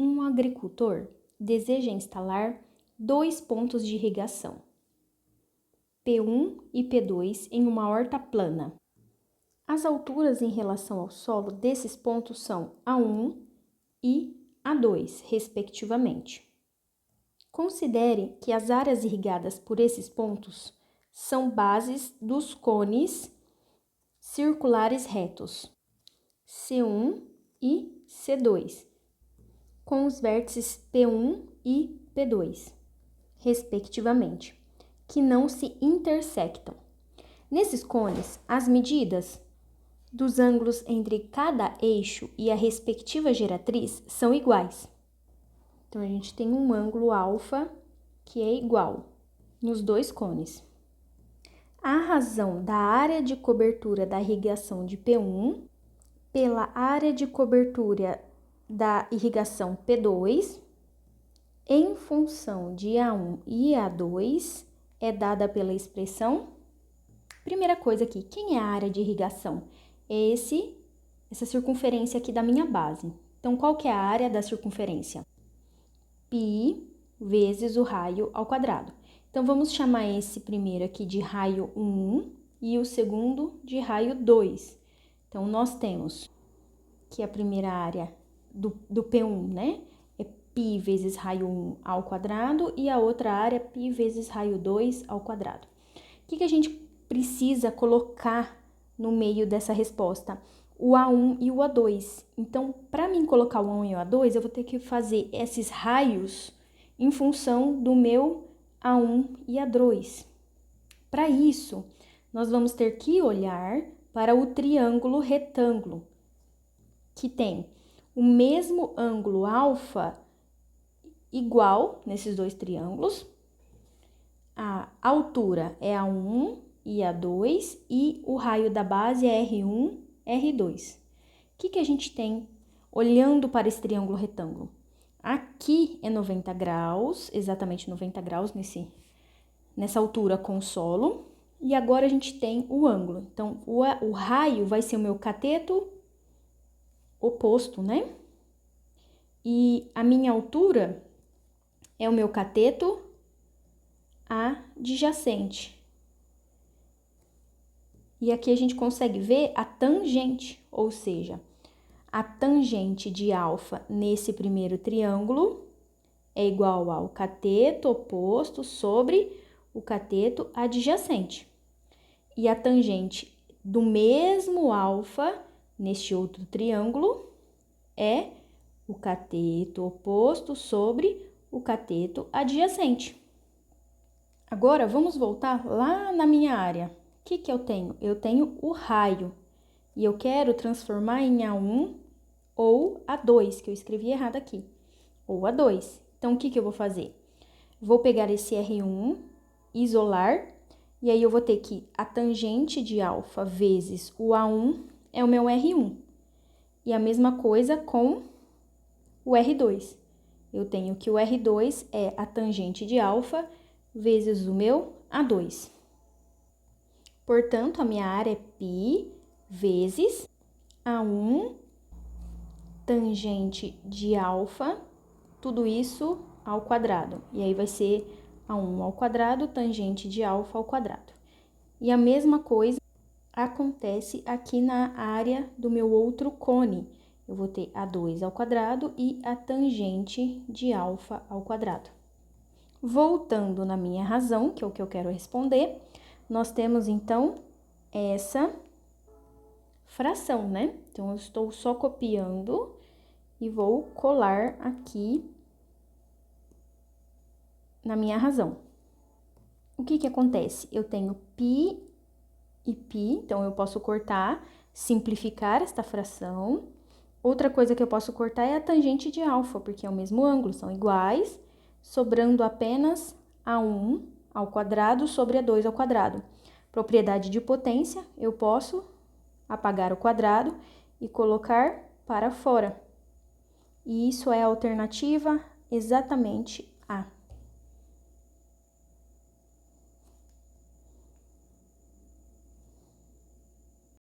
Um agricultor deseja instalar 2 pontos de irrigação, P1 e P2, em uma horta plana. As alturas em relação ao solo desses pontos são A1 e A2, respectivamente. Considere que as áreas irrigadas por esses pontos são bases dos cones circulares retos, C1 e C2, com os vértices P1 e P2, respectivamente, que não se intersectam. Nesses cones, as medidas dos ângulos entre cada eixo e a respectiva geratriz são iguais. Então, a gente tem um ângulo alfa que é igual nos 2 cones. A razão da área de cobertura da irrigação de P1 pela área de cobertura da irrigação P2 em função de A1 e A2 é dada pela expressão. Primeira coisa aqui, quem é a área de irrigação? É essa circunferência aqui da minha base. Então, qual que é a área da circunferência? Π vezes o raio ao quadrado. Então, vamos chamar esse primeiro aqui de raio 1 e o segundo de raio 2. Então, nós temos que a primeira área do P1, né, é π vezes raio 1 ao quadrado e a outra área π vezes raio 2 ao quadrado. O que a gente precisa colocar no meio dessa resposta? O A1 e o A2. Então, para mim colocar o A1 e o A2, eu vou ter que fazer esses raios em função do meu A1 e A2. Para isso, nós vamos ter que olhar para o triângulo retângulo, que tem o mesmo ângulo alfa igual nesses 2 triângulos. A altura é A1 e A2 e o raio da base é R1, R2. O que a gente tem olhando para esse triângulo retângulo? Aqui é 90 graus, exatamente 90 graus nessa altura com o solo. E agora a gente tem o ângulo. Então, o raio vai ser o meu cateto oposto, né? E a minha altura é o meu cateto adjacente. E aqui a gente consegue ver a tangente, ou seja, a tangente de alfa nesse primeiro triângulo é igual ao cateto oposto sobre o cateto adjacente. E a tangente do mesmo alfa neste outro triângulo é o cateto oposto sobre o cateto adjacente. Agora, vamos voltar lá na minha área. O que eu tenho? Eu tenho o raio e eu quero transformar em A1 ou A2, que eu escrevi errado aqui, ou A2. Então, o que eu vou fazer? Vou pegar esse R1, isolar, e aí eu vou ter que a tangente de alfa vezes o A1 é o meu R1. E a mesma coisa com o R2. Eu tenho que o R2 é a tangente de alfa vezes o meu A2. Portanto, a minha área é π vezes A1 tangente de alfa, tudo isso ao quadrado. E aí vai ser A1 ao quadrado, tangente de alfa ao quadrado. E a mesma coisa acontece aqui na área do meu outro cone. Eu vou ter A2 ao quadrado e a tangente de alfa ao quadrado. Voltando na minha razão, que é o que eu quero responder, nós temos, então, essa fração, né? Então, eu estou só copiando e vou colar aqui na minha razão. O que acontece? Eu tenho π e π, então eu posso cortar, simplificar esta fração. Outra coisa que eu posso cortar é a tangente de alfa, porque é o mesmo ângulo, são iguais, sobrando apenas A1 ao quadrado sobre A2 ao quadrado. Propriedade de potência, eu posso apagar o quadrado e colocar para fora. E isso é a alternativa exatamente